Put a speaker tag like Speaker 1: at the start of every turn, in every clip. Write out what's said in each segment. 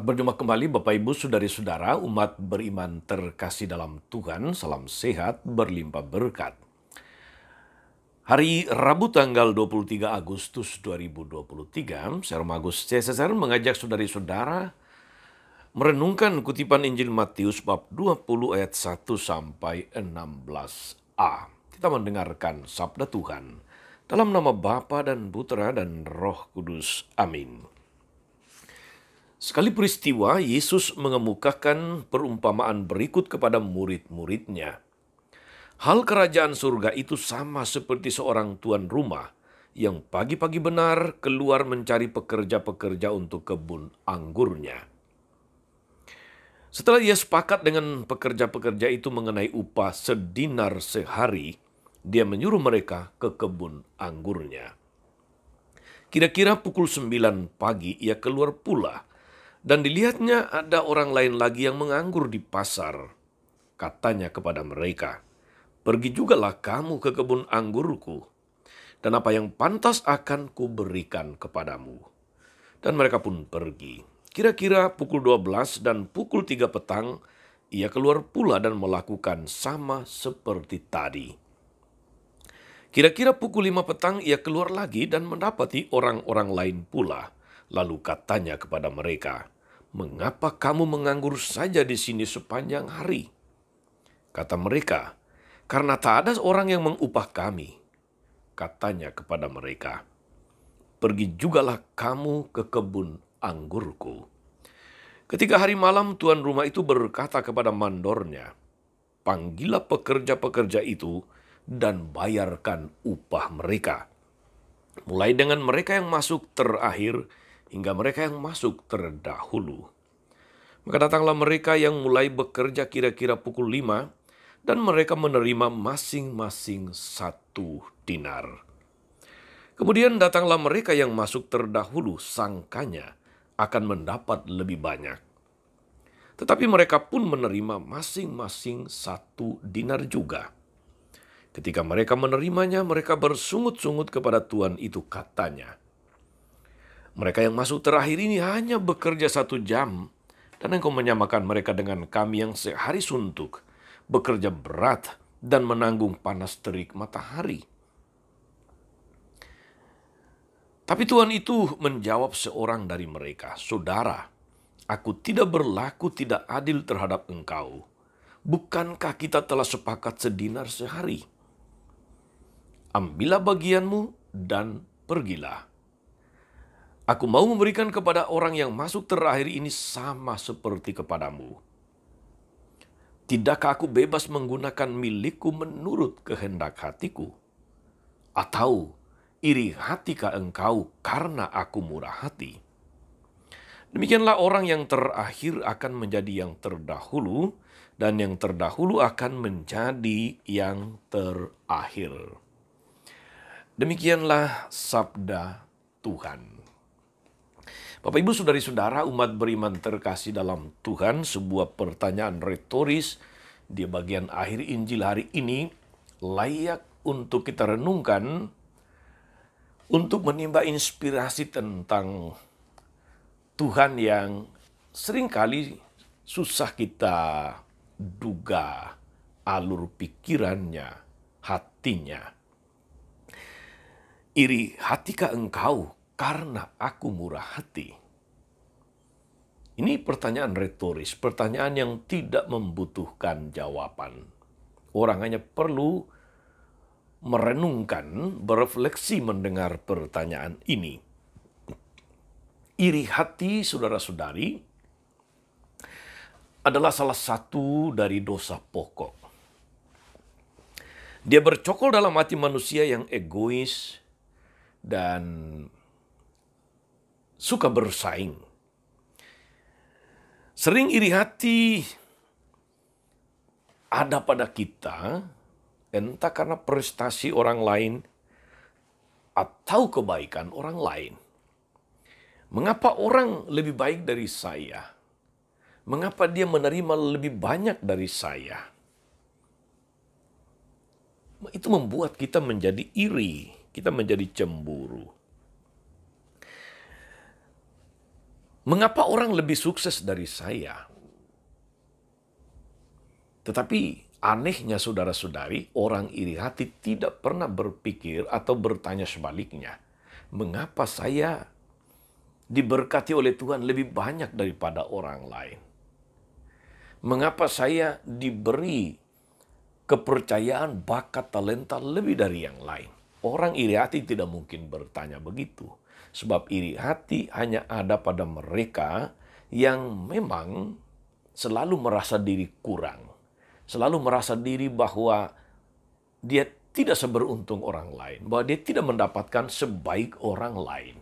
Speaker 1: Berjumpa kembali Bapak Ibu Saudari-saudara umat beriman terkasih dalam Tuhan, salam sehat berlimpah berkat. Hari Rabu tanggal 23 Agustus 2023, saya Romo Agus CSSR mengajak saudari-saudara merenungkan kutipan Injil Matius bab 20 ayat 1 sampai 16a. Kita mendengarkan sabda Tuhan dalam nama Bapa dan Putra dan Roh Kudus. Amin. Sekali peristiwa, Yesus mengemukakan perumpamaan berikut kepada murid-muridnya. Hal kerajaan surga itu sama seperti seorang tuan rumah yang pagi-pagi benar keluar mencari pekerja-pekerja untuk kebun anggurnya. Setelah ia sepakat dengan pekerja-pekerja itu mengenai upah sedinar sehari, dia menyuruh mereka ke kebun anggurnya. Kira-kira pukul 9 pagi ia keluar pula. Dan dilihatnya ada orang lain lagi yang menganggur di pasar. Katanya kepada mereka, "Pergi jugalah kamu ke kebun anggurku, dan apa yang pantas akan kuberikan kepadamu." Dan mereka pun pergi. Kira-kira pukul 12 dan pukul 3 petang, ia keluar pula dan melakukan sama seperti tadi. Kira-kira pukul 5 petang ia keluar lagi dan mendapati orang-orang lain pula. Lalu katanya kepada mereka, "Mengapa kamu menganggur saja di sini sepanjang hari?" Kata mereka, "Karena tak ada orang yang mengupah kami." Katanya kepada mereka, "Pergi jugalah kamu ke kebun anggurku." Ketika hari malam, tuan rumah itu berkata kepada mandornya, "Panggillah pekerja-pekerja itu dan bayarkan upah mereka, mulai dengan mereka yang masuk terakhir hingga mereka yang masuk terdahulu." Maka datanglah mereka yang mulai bekerja kira-kira pukul 5, dan mereka menerima masing-masing 1 dinar. Kemudian datanglah mereka yang masuk terdahulu, sangkanya akan mendapat lebih banyak. Tetapi mereka pun menerima masing-masing 1 dinar juga. Ketika mereka menerimanya, mereka bersungut-sungut kepada tuan itu, katanya, "Mereka yang masuk terakhir ini hanya bekerja 1 jam, dan engkau menyamakan mereka dengan kami yang sehari suntuk, bekerja berat, dan menanggung panas terik matahari." Tapi tuan itu menjawab seorang dari mereka, "Saudara, aku tidak berlaku tidak adil terhadap engkau. Bukankah kita telah sepakat 1 dinar sehari? Ambillah bagianmu dan pergilah. Aku mau memberikan kepada orang yang masuk terakhir ini sama seperti kepadamu. Tidakkah aku bebas menggunakan milikku menurut kehendak hatiku? Atau iri hatikah engkau karena aku murah hati?" Demikianlah orang yang terakhir akan menjadi yang terdahulu, dan yang terdahulu akan menjadi yang terakhir. Demikianlah sabda Tuhan. Bapak Ibu Saudari-saudara umat beriman terkasih dalam Tuhan, sebuah pertanyaan retoris di bagian akhir Injil hari ini layak untuk kita renungkan, untuk menimba inspirasi tentang Tuhan yang seringkali susah kita duga alur pikirannya, hatinya. "Iri hatikah engkau karena aku murah hati?" Ini pertanyaan retoris, pertanyaan yang tidak membutuhkan jawaban. Orang hanya perlu merenungkan, berefleksi mendengar pertanyaan ini. Iri hati, saudara-saudari, adalah salah satu dari dosa pokok. Dia bercokol dalam hati manusia yang egois dan suka bersaing. Sering iri hati ada pada kita, entah karena prestasi orang lain atau kebaikan orang lain. Mengapa orang lebih baik dari saya? Mengapa dia menerima lebih banyak dari saya? Itu membuat kita menjadi iri, kita menjadi cemburu. Mengapa orang lebih sukses dari saya? Tetapi anehnya saudara-saudari, orang iri hati tidak pernah berpikir atau bertanya sebaliknya. Mengapa saya diberkati oleh Tuhan lebih banyak daripada orang lain? Mengapa saya diberi kepercayaan, bakat, talenta lebih dari yang lain? Orang iri hati tidak mungkin bertanya begitu. Sebab iri hati hanya ada pada mereka yang memang selalu merasa diri kurang. Selalu merasa diri bahwa dia tidak seberuntung orang lain. Bahwa dia tidak mendapatkan sebaik orang lain.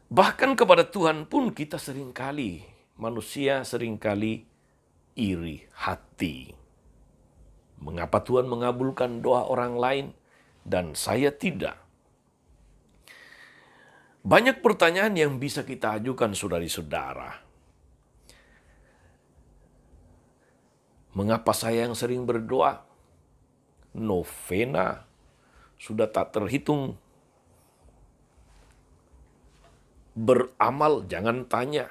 Speaker 1: Bahkan kepada Tuhan pun kita seringkali, manusia seringkali iri hati. Mengapa Tuhan mengabulkan doa orang lain dan saya tidak? Banyak pertanyaan yang bisa kita ajukan saudari-saudara. Mengapa saya yang sering berdoa? Novena sudah tak terhitung. Beramal jangan tanya.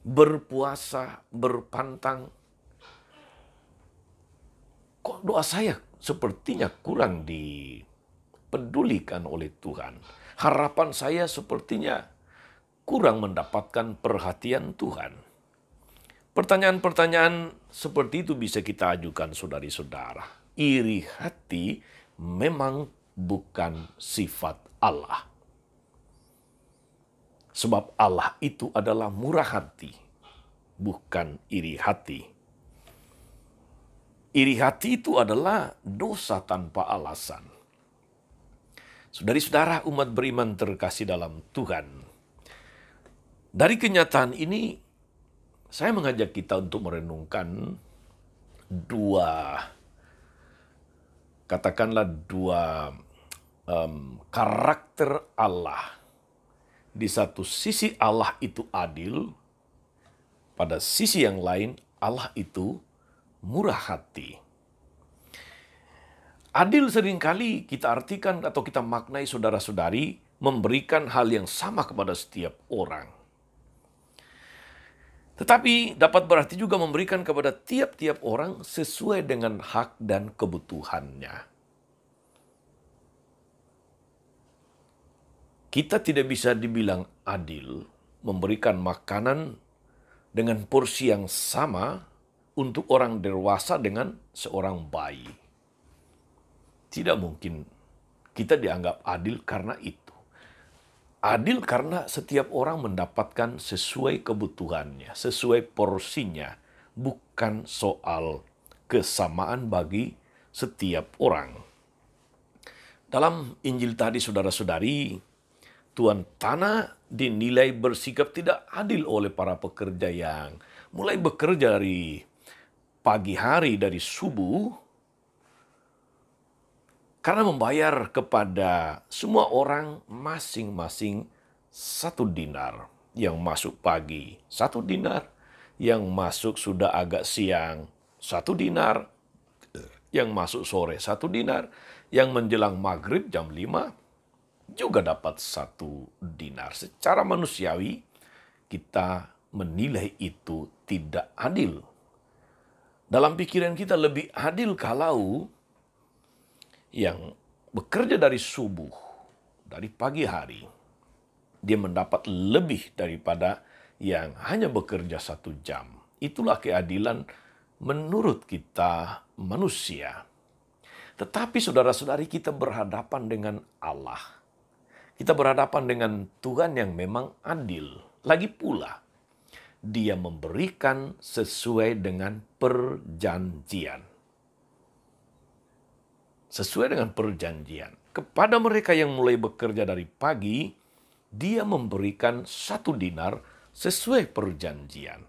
Speaker 1: Berpuasa, berpantang. Kok doa saya sepertinya kurang dipedulikan oleh Tuhan? Harapan saya sepertinya kurang mendapatkan perhatian Tuhan. Pertanyaan-pertanyaan seperti itu bisa kita ajukan saudari-saudara. Iri hati memang bukan sifat Allah. Sebab Allah itu adalah murah hati, bukan iri hati. Iri hati itu adalah dosa tanpa alasan. Saudari-saudara umat beriman terkasih dalam Tuhan. Dari kenyataan ini, saya mengajak kita untuk merenungkan katakanlah dua karakter Allah. Di satu sisi Allah itu adil, pada sisi yang lain Allah itu murah hati. Adil seringkali kita artikan atau kita maknai saudara-saudari memberikan hal yang sama kepada setiap orang. Tetapi dapat berarti juga memberikan kepada tiap-tiap orang sesuai dengan hak dan kebutuhannya. Kita tidak bisa dibilang adil memberikan makanan dengan porsi yang sama untuk orang dewasa dengan seorang bayi. Tidak mungkin kita dianggap adil karena itu. Adil karena setiap orang mendapatkan sesuai kebutuhannya, sesuai porsinya, bukan soal kesamaan bagi setiap orang. Dalam Injil tadi saudara-saudari, tuan tanah dinilai bersikap tidak adil oleh para pekerja yang mulai bekerja dari pagi hari, dari subuh, karena membayar kepada semua orang masing-masing 1 dinar. Yang masuk pagi 1 dinar, yang masuk sudah agak siang 1 dinar, yang masuk sore 1 dinar, yang menjelang maghrib jam 5 juga dapat 1 dinar. Secara manusiawi kita menilai itu tidak adil. Dalam pikiran kita lebih adil kalau yang bekerja dari subuh, dari pagi hari, dia mendapat lebih daripada yang hanya bekerja 1 jam. Itulah keadilan menurut kita manusia. Tetapi saudara-saudari, kita berhadapan dengan Allah. Kita berhadapan dengan Tuhan yang memang adil. Lagi pula, Dia memberikan sesuai dengan perjanjian. Sesuai dengan perjanjian. Kepada mereka yang mulai bekerja dari pagi, Dia memberikan 1 dinar sesuai perjanjian.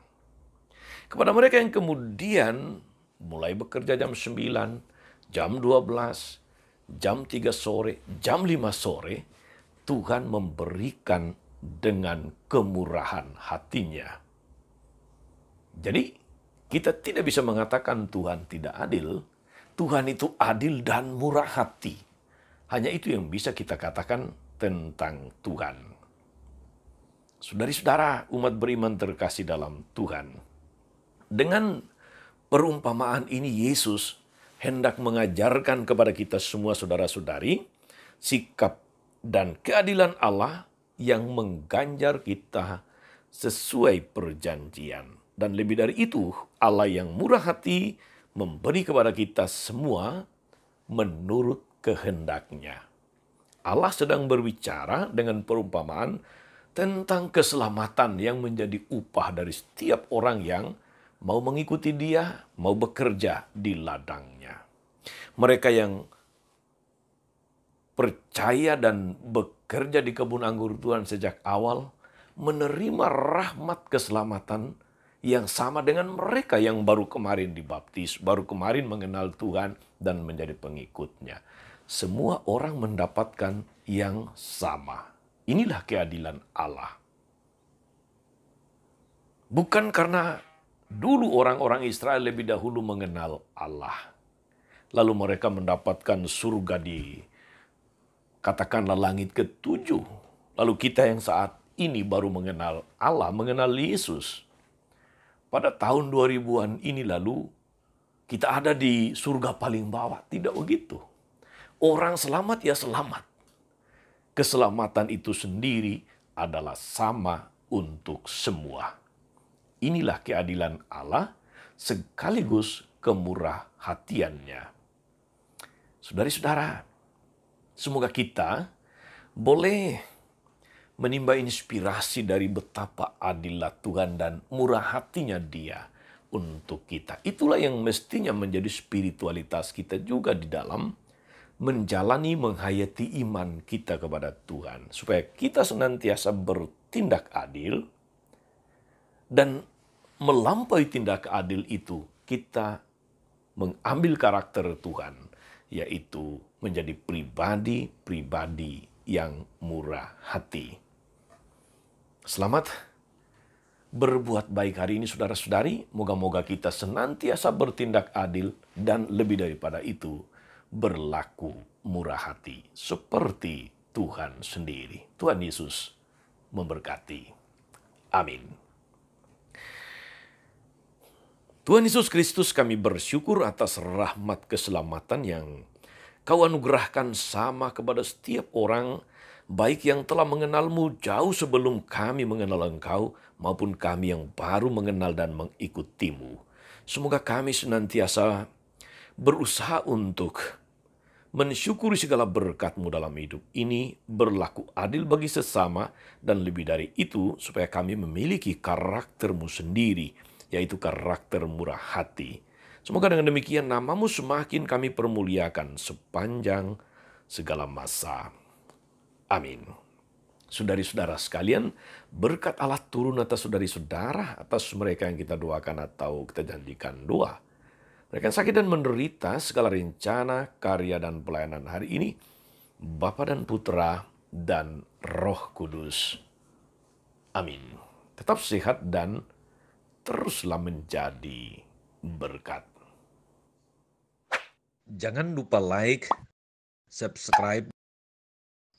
Speaker 1: Kepada mereka yang kemudian mulai bekerja jam 9, jam 12, jam 3 sore, jam 5 sore, Tuhan memberikan dengan kemurahan hatinya. Jadi, kita tidak bisa mengatakan Tuhan tidak adil. Tuhan itu adil dan murah hati. Hanya itu yang bisa kita katakan tentang Tuhan. Saudari-saudara, umat beriman terkasih dalam Tuhan. Dengan perumpamaan ini Yesus hendak mengajarkan kepada kita semua saudara-saudari sikap dan keadilan Allah yang mengganjar kita sesuai perjanjian. Dan lebih dari itu, Allah yang murah hati memberi kepada kita semua menurut kehendaknya. Allah sedang berbicara dengan perumpamaan tentang keselamatan yang menjadi upah dari setiap orang yang mau mengikuti Dia, mau bekerja di ladangnya. Mereka yang percaya dan bekerja di kebun anggur Tuhan sejak awal menerima rahmat keselamatan yang sama dengan mereka yang baru kemarin dibaptis, baru kemarin mengenal Tuhan dan menjadi pengikutnya. Semua orang mendapatkan yang sama. Inilah keadilan Allah. Bukan karena dulu orang-orang Israel lebih dahulu mengenal Allah. Lalu mereka mendapatkan surga di katakanlah langit ketujuh. Lalu kita yang saat ini baru mengenal Allah, mengenal Yesus. Pada tahun 2000-an ini lalu kita ada di surga paling bawah. Tidak begitu. Orang selamat ya selamat. Keselamatan itu sendiri adalah sama untuk semua. Inilah keadilan Allah sekaligus kemurahhatiannya. Saudari-saudara, semoga kita boleh menimba inspirasi dari betapa adilnya Tuhan dan murah hatinya Dia untuk kita. Itulah yang mestinya menjadi spiritualitas kita juga di dalam menjalani, menghayati iman kita kepada Tuhan. Supaya kita senantiasa bertindak adil dan melampaui tindak adil itu kita mengambil karakter Tuhan, yaitu menjadi pribadi-pribadi yang murah hati. Selamat berbuat baik hari ini saudara-saudari. Moga-moga kita senantiasa bertindak adil dan lebih daripada itu berlaku murah hati seperti Tuhan sendiri. Tuhan Yesus memberkati. Amin. Tuhan Yesus Kristus, kami bersyukur atas rahmat keselamatan yang Kau anugerahkan sama kepada setiap orang, baik yang telah mengenal-Mu jauh sebelum kami mengenal Engkau, maupun kami yang baru mengenal dan mengikuti-Mu. Semoga kami senantiasa berusaha untuk mensyukuri segala berkat-Mu dalam hidup ini, berlaku adil bagi sesama, dan lebih dari itu, supaya kami memiliki karakter-Mu sendiri, yaitu karakter murah hati. Semoga dengan demikian nama-Mu semakin kami permuliakan sepanjang segala masa. Amin. Saudari-saudara sekalian, berkat Allah turun atas saudari-saudara, atas mereka yang kita doakan atau kita janjikan doa. Mereka yang sakit dan menderita, segala rencana, karya, dan pelayanan hari ini, Bapa dan Putra dan Roh Kudus. Amin. Tetap sehat dan teruslah menjadi berkat. Jangan lupa like, subscribe,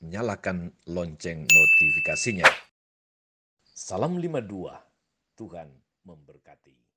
Speaker 1: nyalakan lonceng notifikasinya. Salam 52, Tuhan memberkati.